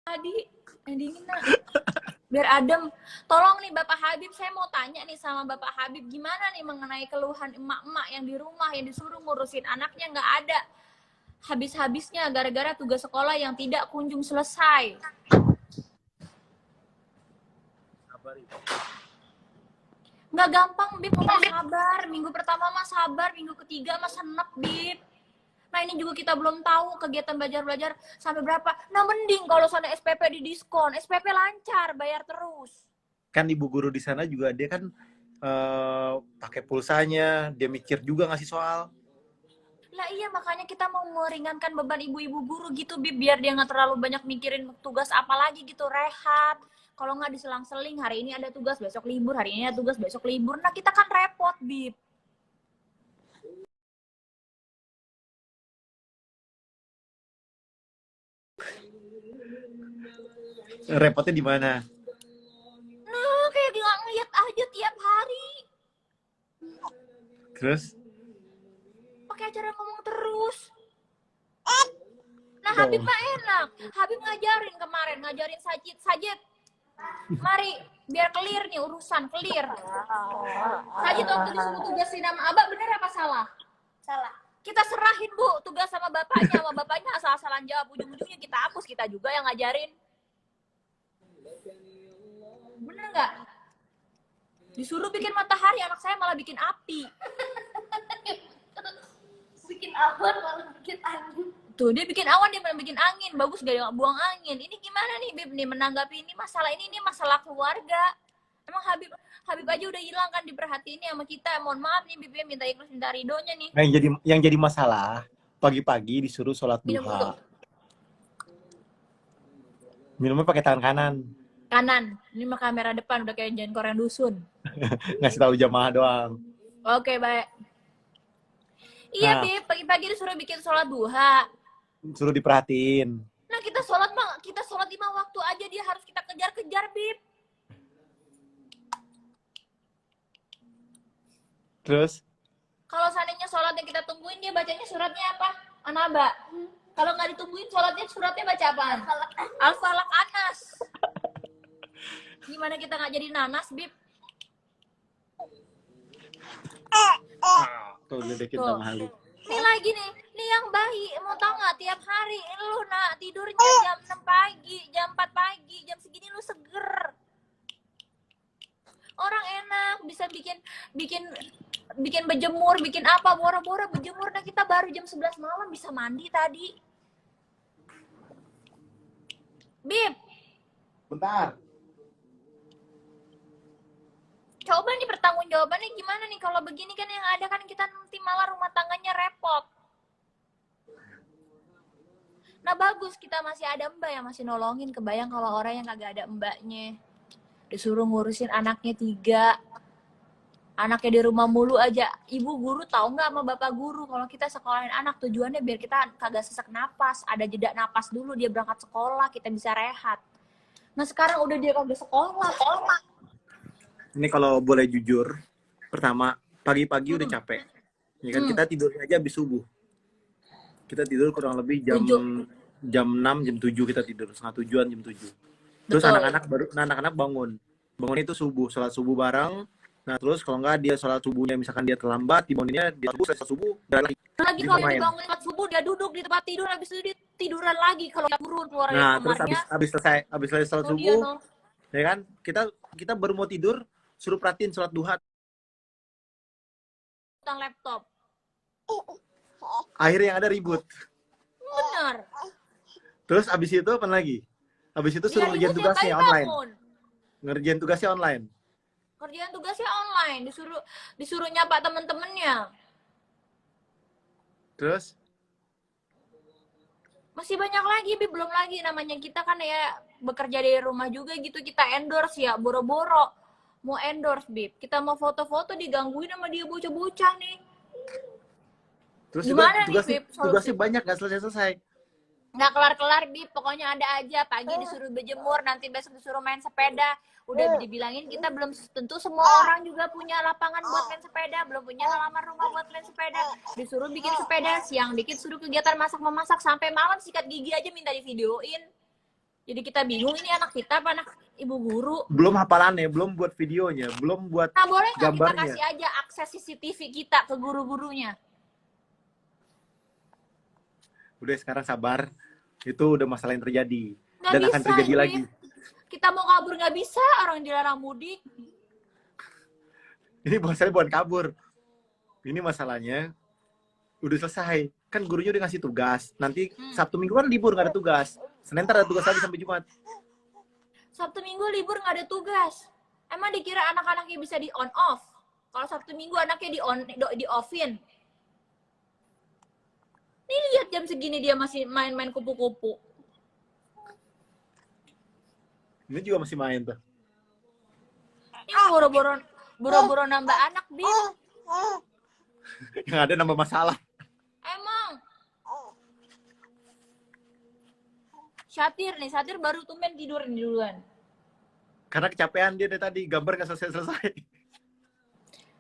tadi yang dingin nak, biar adem. Tolong nih Bapak Habib, saya mau tanya nih sama Bapak Habib, gimana nih mengenai keluhan emak-emak yang di rumah yang disuruh ngurusin anaknya nggak ada habis-habisnya gara-gara tugas sekolah yang tidak kunjung selesai. Nggak gampang Bib, ngomong sabar. Minggu pertama mah sabar, minggu ketiga mah senep Bib. Nah ini juga kita belum tahu kegiatan belajar-belajar sampai berapa. Nah mending kalau sana SPP di diskon, SPP lancar, bayar terus. Kan ibu guru di sana juga dia kan pakai pulsanya, dia mikir juga ngasih soal. Lah iya, makanya kita mau meringankan beban ibu-ibu guru gitu Bib, biar dia nggak terlalu banyak mikirin tugas apa lagi gitu, rehat. Kalau nggak diselang-seling, hari ini ada tugas, besok libur, hari ini ada tugas, besok libur. Nah kita kan repot Bib. Repotnya di mana? Nah kayak dia nggak ngeliat aja tiap hari. Terus? Pakai acara ngomong terus. Nah Habib mah enak. Habib ngajarin kemarin, ngajarin Sajid. Mari, biar clear nih urusan, clear. Sajid waktu disuruh tugasin nama Abah, bener apa salah? Salah. Kita serahin Bu, tugas sama bapaknya asal-asalan jawab, ujung-ujungnya kita hapus, kita juga yang ngajarin. Bener nggak? Disuruh bikin matahari, anak saya malah bikin api. Bikin awan malah bikin angin. Tuh, dia bikin awan, dia malah bikin angin. Bagus gak buang angin. Ini gimana nih Bib nih menanggapi ini masalah ini masalah keluarga. Emang Habib aja udah hilang kan diperhatiin sama kita. Mohon maaf nih Bib, minta ikhlas, minta ridhonya nih. Nah, yang jadi masalah pagi-pagi disuruh sholat duha. Minumnya pakai tangan kanan. Kanan. Ini mah kamera depan udah kayak jangan korean dusun. Ngasih tahu jamaah doang. Oke, baik. Iya, Nah, Bib, pagi-pagi disuruh bikin sholat duha. Suruh diperhatiin. Nah, kita sholat 5 waktu aja, dia harus kita kejar-kejar, Bib. Terus? Kalau seandainya sholat yang kita tungguin, dia bacanya suratnya apa? Anaba. Kalau nggak ditungguin suratnya baca apaan? Al-Falaq Anas. Gimana kita nggak jadi nanas, Bib? Tuh ledekin sama Halim. Nih lagi nih yang bayi, mau tau nggak, tiap hari lu nak tidurnya jam 6 pagi, jam 4 pagi, jam segini lu seger. Orang enak bisa bikin berjemur, bikin apa, boro-boro berjemur. Nah kita baru jam 11 malam bisa mandi tadi. Bib, Bentar. coba nih pertanggungjawabannya gimana nih kalau begini kan, yang ada kan kita nanti malah rumah tangganya repot. Nah bagus kita masih ada mbak yang masih nolongin. Kebayang kalau orang yang kagak ada mbaknya, disuruh ngurusin anaknya 3, anaknya di rumah mulu aja. Ibu guru tahu nggak sama bapak guru kalau kita sekolahin anak tujuannya biar kita kagak sesak napas, ada jeda napas dulu dia berangkat sekolah, kita bisa rehat. Nah sekarang udah dia kagak sekolah. Ini kalau boleh jujur, pertama pagi-pagi udah capek. Ya kan kita tidurnya aja habis subuh. Kita tidur kurang lebih jam 6, jam 7 kita tidur, setengah 7-an, jam 7. Terus anak-anak bangun itu subuh, sholat subuh bareng. Nah terus kalau nggak dia sholat subuhnya, misalkan dia terlambat, dibanguninnya dia sholat subuh, udah lagi kalau dibangun sholat subuh dia duduk di tempat tidur, habis itu dia tiduran lagi kalau turun keluar dari kamarnya. Terus habis selesai sholat subuh, ya kan kita baru mau tidur, suruh perhatiin sholat duha. Tentang laptop. Akhirnya yang ada ribut. Benar. Terus abis itu apa lagi? Abis itu suruh ngerjain tugasnya online. Ngerjain tugasnya online. Kerjaan tugasnya online, disuruh nyapa temen-temennya. Terus? Masih banyak lagi, Bib. Belum lagi namanya kita kan ya bekerja dari rumah juga gitu, kita endorse ya, boro-boro mau endorse, Bib. Kita mau foto-foto digangguin sama dia bocah-bocah nih. Terus gimana juga nih, Bib? Tugasnya banyak, gak selesai-selesai. Nggak kelar-kelar, Bib. Pokoknya ada aja. Pagi disuruh berjemur, nanti besok disuruh main sepeda. Udah dibilangin kita belum tentu semua orang juga punya lapangan buat main sepeda, belum punya halaman rumah buat main sepeda. Disuruh bikin sepeda, siang dikit suruh kegiatan masak-memasak, sampai malam sikat gigi aja minta divideoin. Jadi kita bingung ini anak kita apa anak ibu guru. Belum hafalannya, belum buat videonya, belum buat Nah, boleh nggak kita gambarnya. kasih aja akses CCTV kita ke guru-gurunya? Udah sekarang sabar, itu udah masalah yang terjadi Nggak dan akan bisa terjadi ini. lagi. Kita mau kabur nggak bisa, orang dilarang mudik. Ini masalahnya bukan kabur. Ini masalahnya udah selesai. Kan gurunya udah ngasih tugas. Nanti Sabtu Minggu kan libur, nggak ada tugas. Senin ntar ada tugas lagi sampai Jumat. Sabtu Minggu libur nggak ada tugas. Emang dikira anak-anaknya bisa di on off? Kalau Sabtu Minggu anaknya di offin. Nih lihat jam segini dia masih main-main kupu-kupu. Ini juga masih main tuh. Ini boro-boro nambah anak, Bim. Yang ada nambah masalah. Emang. Satir baru tumben tidur nih duluan. Karena kecapean dia dari tadi, gambar nggak selesai-selesai.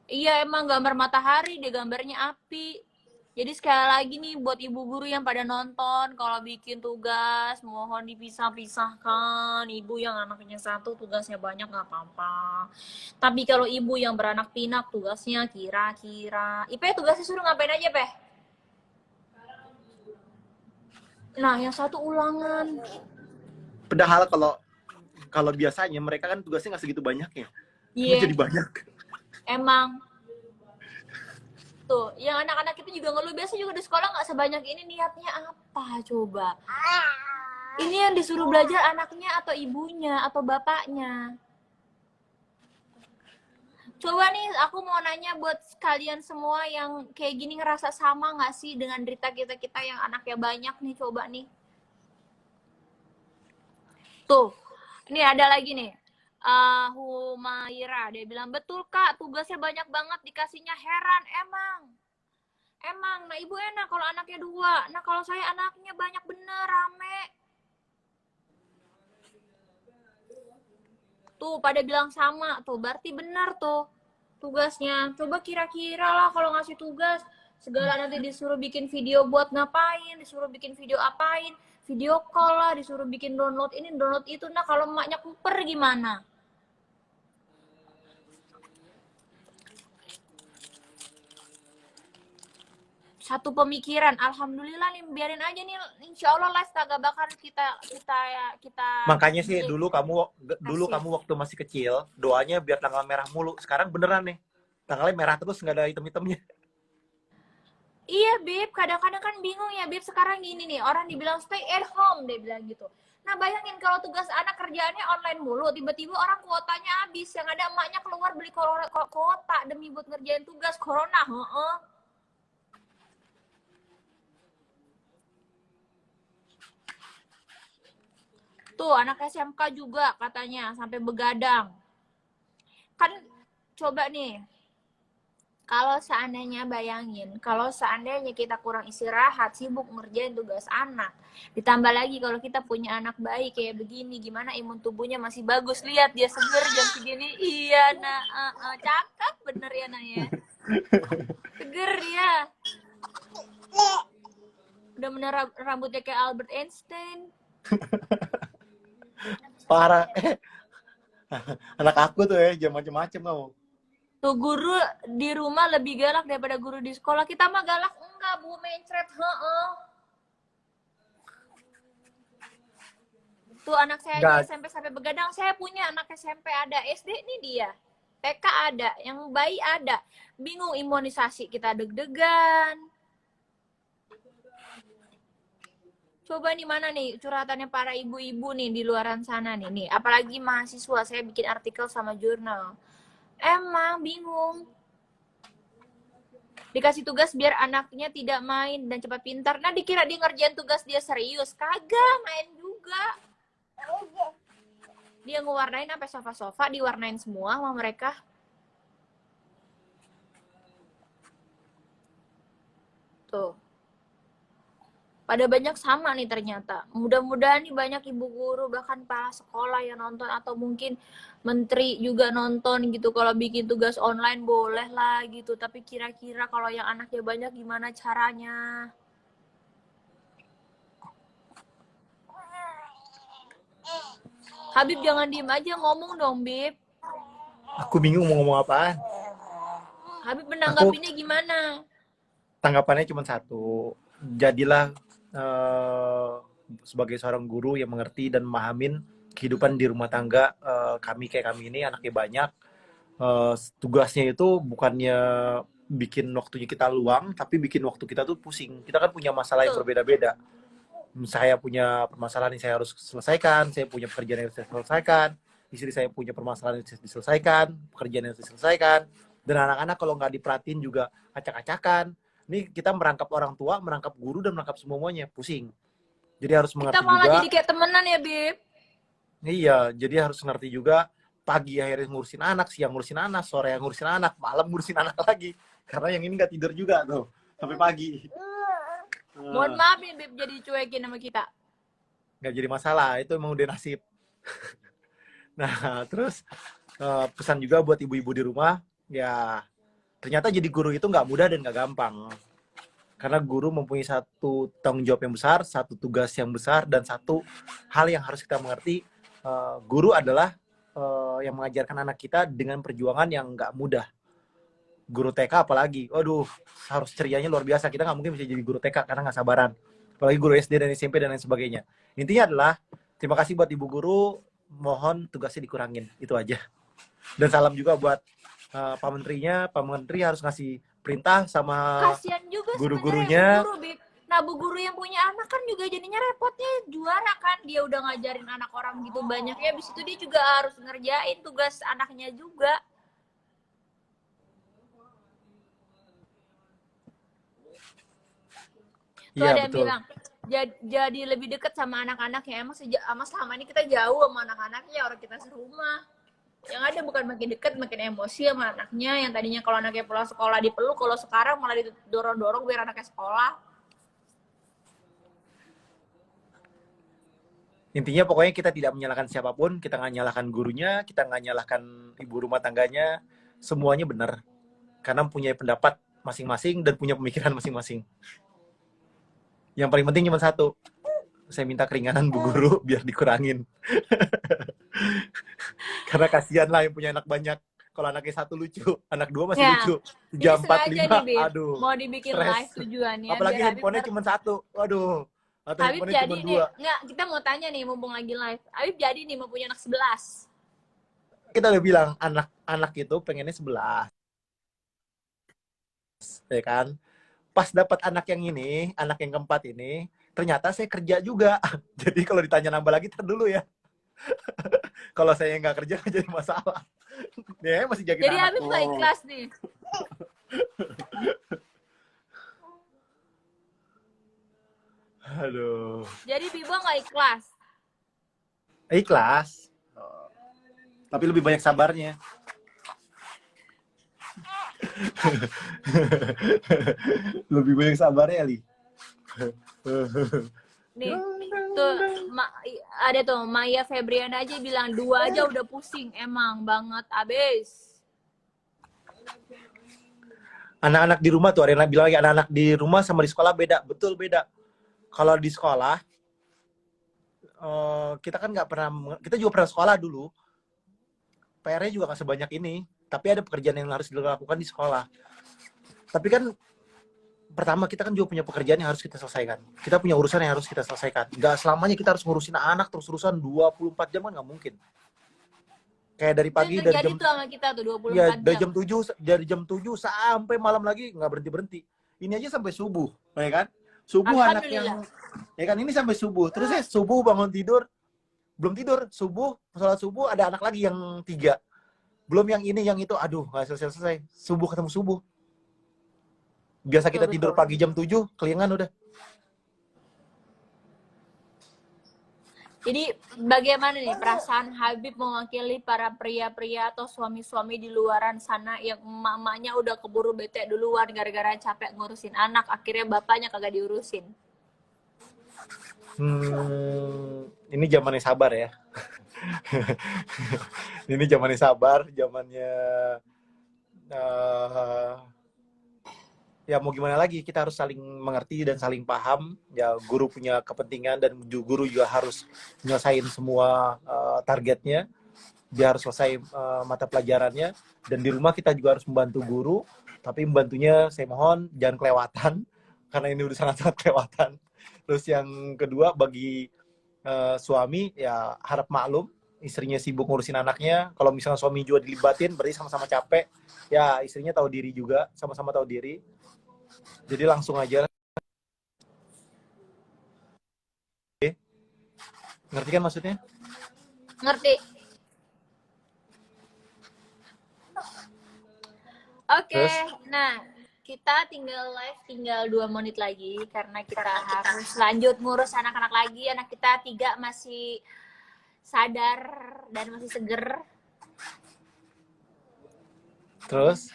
Iya, emang gambar matahari, dia gambarnya api. Jadi sekali lagi nih buat ibu guru yang pada nonton, kalau bikin tugas mohon dipisah-pisahkan. Ibu yang anaknya satu tugasnya banyak nggak apa-apa. Tapi kalau ibu yang beranak pinak tugasnya kira-kira. Ipe tugasnya suruh ngapain aja, Peh? Nah, yang satu ulangan. Padahal kalau biasanya mereka kan tugasnya nggak segitu banyak ya. Ini Iya, jadi banyak. emang. Tuh, yang anak-anak itu juga ngeluh biasa juga di sekolah nggak sebanyak ini, niatnya apa coba? Ini yang disuruh belajar anaknya atau ibunya atau bapaknya? Coba nih, aku mau nanya buat kalian semua yang kayak gini ngerasa sama nggak sih dengan derita kita yang anaknya banyak nih, coba nih. Tuh, ini ada lagi nih. Humaira, dia bilang, betul Kak, tugasnya banyak banget, dikasihnya heran, emang, nah ibu enak kalau anaknya 2, nah kalau saya anaknya banyak bener, rame. Tuh, pada bilang sama, tuh, berarti bener tuh tugasnya. Coba kira-kira lah kalau ngasih tugas, segala nanti disuruh bikin video buat ngapain, disuruh bikin video apain, video call lah, disuruh bikin download ini, download itu, nah kalau emaknya kuper gimana? Satu pemikiran, alhamdulillah nih, biarin aja nih, insya Allah lah kagak bakal kita Makanya sih dulu kamu waktu masih kecil doanya biar tanggal merah mulu. Sekarang beneran nih tanggalnya merah terus, nggak ada item-itemnya. Iya Beb, kadang-kadang kan bingung ya Beb, sekarang gini nih, orang dibilang stay at home, dia bilang gitu. Nah bayangin kalau tugas anak kerjaannya online mulu, tiba-tiba orang kuotanya habis, yang ada emaknya keluar beli kuota demi buat ngerjain tugas, corona, heeh. Tuh, anak SMK juga katanya sampai begadang. Kan coba nih, kalau seandainya bayangin, kalau seandainya kita kurang istirahat, sibuk ngerjain tugas anak, ditambah lagi kalau kita punya anak bayi kayak begini, gimana imun tubuhnya masih bagus. Lihat dia seger jam segini. Iya, nah, cakep bener ya, Nah ya. Seger ya. Udah bener rambutnya kayak Albert Einstein. Parah. Anak aku tuh ya jam macem-macem kamu. Tuh guru di rumah lebih galak daripada guru di sekolah. Kita mah galak enggak, Bu, mencret, heeh. Tuh anak saya aja SMP sampai begadang. Saya punya anak SMP ada, SD ini dia. TK ada, yang bayi ada. Bingung imunisasi kita deg-degan. Coba nih mana nih curhatannya para ibu-ibu nih di luaran sana nih. Apalagi mahasiswa, saya bikin artikel sama jurnal. Emang bingung. Dikasih tugas biar anaknya tidak main dan cepat pintar. Nah dikira dia ngerjain tugas dia serius. Kagak, main juga. Dia ngewarnain sampai sofa-sofa, diwarnain semua sama mereka. Tuh. Pada banyak sama nih ternyata. Mudah-mudahan nih banyak ibu guru, bahkan kepala sekolah yang nonton, atau mungkin menteri juga nonton gitu. Kalau bikin tugas online boleh lah gitu. Tapi kira-kira kalau yang anaknya banyak gimana caranya? Habib jangan diem aja, ngomong dong, Bib. Aku bingung mau ngomong apaan. Habib Aku menanggapinya gimana? tanggapannya cuma satu. Jadilah sebagai seorang guru yang mengerti dan memahamin kehidupan di rumah tangga kayak kami ini anaknya banyak. Tugasnya itu bukannya bikin waktunya kita luang, tapi bikin waktu kita tuh pusing. Kita kan punya masalah yang Tuh. berbeda-beda. Saya punya permasalahan yang saya harus selesaikan, saya punya pekerjaan yang harus saya selesaikan, istri saya punya permasalahan yang harus diselesaikan, pekerjaan yang harus diselesaikan, dan anak-anak kalau nggak diperhatiin juga acak-acakan. Ini kita merangkap orang tua, merangkap guru, dan merangkap semuanya, pusing. Jadi harus Kita mengerti malah juga. jadi kayak temenan ya, Bib. Iya, jadi harus ngerti juga. Pagi akhirnya ngurusin anak, siang ngurusin anak, sore ngurusin anak, malam ngurusin anak lagi. Karena yang ini nggak tidur juga tuh, sampai pagi. Mohon maaf nih, Bib, jadi cuekin sama kita. Nggak jadi masalah, itu emang udah nasib. Nah, terus pesan juga buat ibu-ibu di rumah, ya ternyata jadi guru itu nggak mudah dan nggak gampang. Karena guru mempunyai satu tanggung jawab yang besar, satu tugas yang besar, dan satu hal yang harus kita mengerti. Guru adalah yang mengajarkan anak kita dengan perjuangan yang nggak mudah. Guru TK apalagi, waduh, harus cerianya luar biasa. Kita nggak mungkin bisa jadi guru TK karena nggak sabaran. Apalagi guru SD dan SMP dan lain sebagainya. Intinya adalah, terima kasih buat ibu guru, mohon tugasnya dikurangin, itu aja. Dan salam juga buat Pak Menterinya. Pak Menteri harus ngasih perintah sama Kasian juga guru-gurunya. sebenarnya bu guru, Bib. Nah, bu guru yang punya anak kan juga jadinya repotnya juara kan. Dia udah ngajarin anak orang gitu banyak ya. Habis itu dia juga harus ngerjain tugas anaknya juga. Tuh Iya, ada yang betul. bilang, jadi lebih dekat sama anak-anak ya. Emang selama ini kita jauh sama anak-anaknya, orang kita serumah. Yang ada bukan makin dekat, makin emosi sama anaknya. Yang tadinya kalau anaknya pulang sekolah dipeluk, kalau sekarang malah didorong-dorong biar anaknya sekolah. Intinya pokoknya kita tidak menyalahkan siapapun, kita nggak nyalahkan gurunya, kita nggak nyalahkan ibu rumah tangganya, semuanya benar. Karena punya pendapat masing-masing dan punya pemikiran masing-masing. Yang paling penting cuma satu, saya minta keringanan bu guru biar dikurangin. Karena kasihan lah yang punya anak banyak. Kalau anaknya satu lucu, anak dua masih Ya. lucu. Ini Jam 4, sengaja 5, nih, Bib. aduh. Mau dibikin stres. live tujuannya. Apalagi biar handphonenya cuma satu, waduh. Atau Habib handphonenya jadi cuma nih, 2. nggak, kita mau tanya nih, mumpung lagi live. Habib jadi nih, mau punya anak 11. Kita udah bilang, anak-anak itu pengennya 11. Ya kan? Pas dapat anak yang ini, anak yang keempat ini, ternyata saya kerja juga. Jadi kalau ditanya nambah lagi, ntar dulu ya. Kalau saya nggak kerja, jadi masalah. Ya, masih jaga Jadi anak. Habib nggak ikhlas nih. Aduh. Jadi Bibo nggak ikhlas. Ikhlas. Tapi lebih banyak sabarnya. Lebih banyak sabarnya, Li. Nih, tuh ada tuh Maya Febriana aja bilang 2 aja udah pusing, emang banget abis. Anak-anak di rumah tuh, Arena bilang lagi, anak-anak di rumah sama di sekolah beda. Betul, beda. Kalau di sekolah, kita kan nggak pernah, kita juga pernah sekolah dulu. PR-nya juga nggak sebanyak ini. Tapi ada pekerjaan yang harus dilakukan di sekolah. Tapi kan, pertama kita kan juga punya pekerjaan yang harus kita selesaikan. Kita punya urusan yang harus kita selesaikan. Nggak selamanya kita harus ngurusin anak terus-terusan 24 jam kan nggak mungkin. Kayak dari pagi, dari jam tuh sama kita tuh 24 ya, jam. dari jam 7 sampai malam lagi nggak berhenti. Ini aja sampai subuh, ya kan? Subuh anak yang, ya kan, ini sampai subuh. Terus saya subuh bangun tidur, belum tidur, subuh, sholat subuh, ada anak lagi yang 3. Belum yang ini, yang itu, aduh, nggak selesai-selesai. Subuh ketemu subuh. Biasa kita tidur pagi jam 7, kelingan udah. Jadi bagaimana nih perasaan Habib mewakili para pria-pria atau suami-suami di luaran sana yang emak-emaknya udah keburu bete duluan gara-gara capek ngurusin anak, akhirnya bapaknya kagak diurusin. Ini zamannya sabar ya. Ini zamannya sabar, zamannya ya mau gimana lagi, kita harus saling mengerti dan saling paham. Ya, guru punya kepentingan dan guru juga harus nyelesain semua targetnya, dia harus selesai mata pelajarannya, dan di rumah kita juga harus membantu guru, tapi membantunya saya mohon jangan kelewatan, karena ini udah sangat-sangat kelewatan. Terus yang kedua, bagi suami ya harap maklum, istrinya sibuk ngurusin anaknya. Kalau misalnya suami juga dilibatin, berarti sama-sama capek. Ya istrinya tahu diri juga, sama-sama tahu diri. Jadi langsung aja. Ngerti kan maksudnya? Ngerti. Oke, Terus? nah kita tinggal 2 menit lagi karena kita harus lanjut ngurus anak-anak lagi. Anak kita 3 masih sadar dan masih seger. Terus?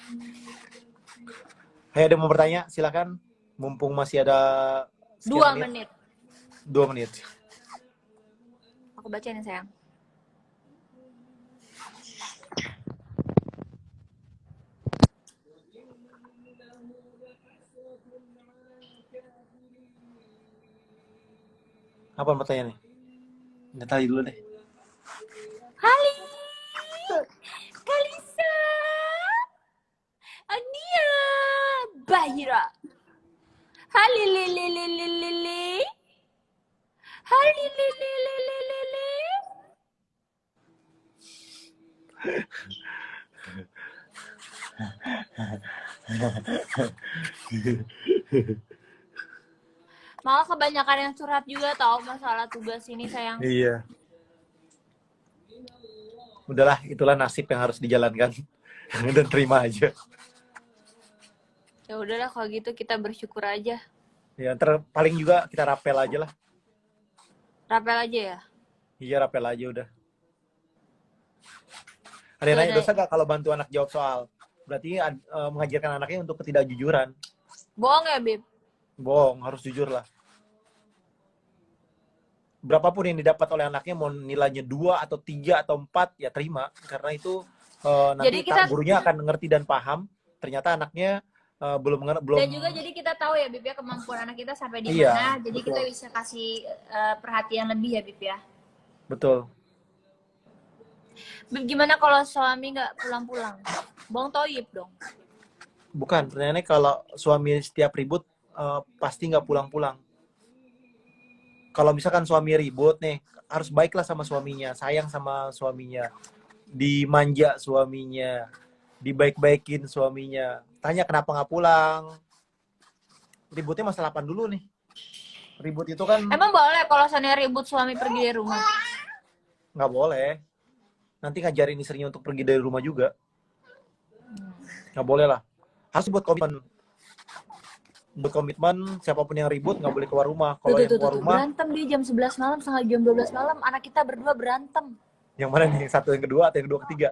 Ada mau bertanya? Silakan. Mumpung masih ada 2 menit. 2 menit. Aku bacain ya sayang. Apa pertanyaannya? Natali dulu deh. Hali, Kalisa, Ania, Bahira, Hali lili lili lili, Hali lili lili lili. Malah kebanyakan yang curhat juga tahu masalah tugas ini sayang. Iya. Udahlah, itulah nasib yang harus dijalankan. Dan terima aja. Ya udahlah kalau gitu kita bersyukur aja. Ya, paling juga kita rapel aja lah. Rapel aja ya. Iya, rapel aja udah. Ada yang nanya, dosa gak kalau bantu anak jawab soal? Berarti mengajarkan anaknya untuk ketidakjujuran. Bohong ya, Bib? Bohong, harus jujur lah. Berapapun yang didapat oleh anaknya, mau nilainya 2 atau 3 atau 4, ya terima. Karena itu nanti gurunya akan ngerti dan paham. Ternyata anaknya belum. Dan juga jadi kita tahu ya, Bib ya, kemampuan anak kita sampai di mana. Jadi betul. Kita bisa kasih perhatian lebih ya, Bib ya. Betul. Bib, gimana kalau suami nggak pulang-pulang? Bong toyib dong. Bukan, pertanyaannya kalau suami setiap ribut pasti nggak pulang-pulang. Kalau misalkan suami ribut nih, harus baiklah sama suaminya, sayang sama suaminya, dimanja suaminya, dibaik-baikin suaminya. Tanya kenapa nggak pulang. Ributnya masalah apa dulu nih? Ribut itu kan... Emang boleh kalau soalnya ribut suami pergi dari rumah? Nggak boleh. Nanti ngajarin istrinya untuk pergi dari rumah juga. Nggak boleh lah. Harus buat komitmen. Buat komitmen, siapapun yang ribut nggak boleh keluar rumah. Kalau yang keluar rumah... Berantem dia jam 11 malam, setengah jam 12 malam. Anak kita berdua berantem. Yang mana nih? Yang satu, yang kedua, atau yang kedua, ketiga?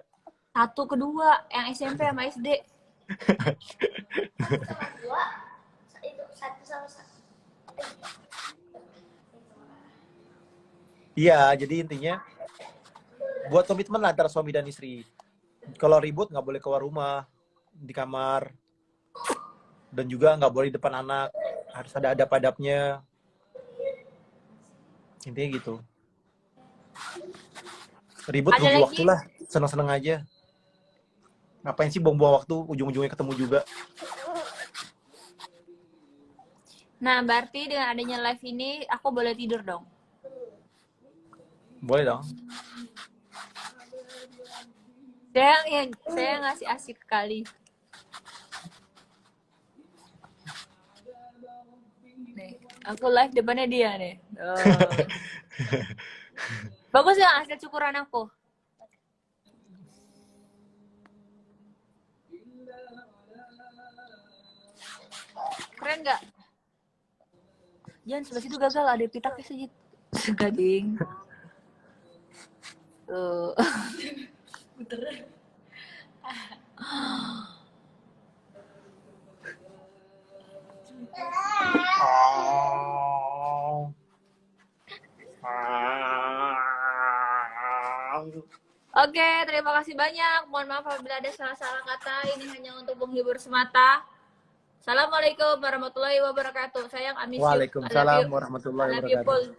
Satu, kedua. Yang SMP sama SD. Iya, jadi intinya buat komitmen lah antara suami dan istri. Kalau ribut nggak boleh keluar rumah, di kamar, dan juga nggak boleh di depan anak, harus ada adab-adabnya. Intinya gitu. Ribut rugi waktu lah, seneng-seneng aja. Ngapain sih buang-buang waktu, ujung-ujungnya ketemu juga. Nah, berarti dengan adanya live ini, aku boleh tidur dong? Boleh dong. Saya ngasih asik kali. Nih, aku live depannya dia nih. Oh. Bagus ya hasil cukuran aku. Keren nggak? Jangan sebelah situ gagal, ada pitaknya sedikit. Gading. Tuh. Oke, terima kasih banyak. Mohon maaf apabila ada salah-salah kata. Ini hanya untuk menghibur semata. Assalamualaikum warahmatullahi wabarakatuh. Sayang, amis. Waalaikumsalam warahmatullahi wabarakatuh.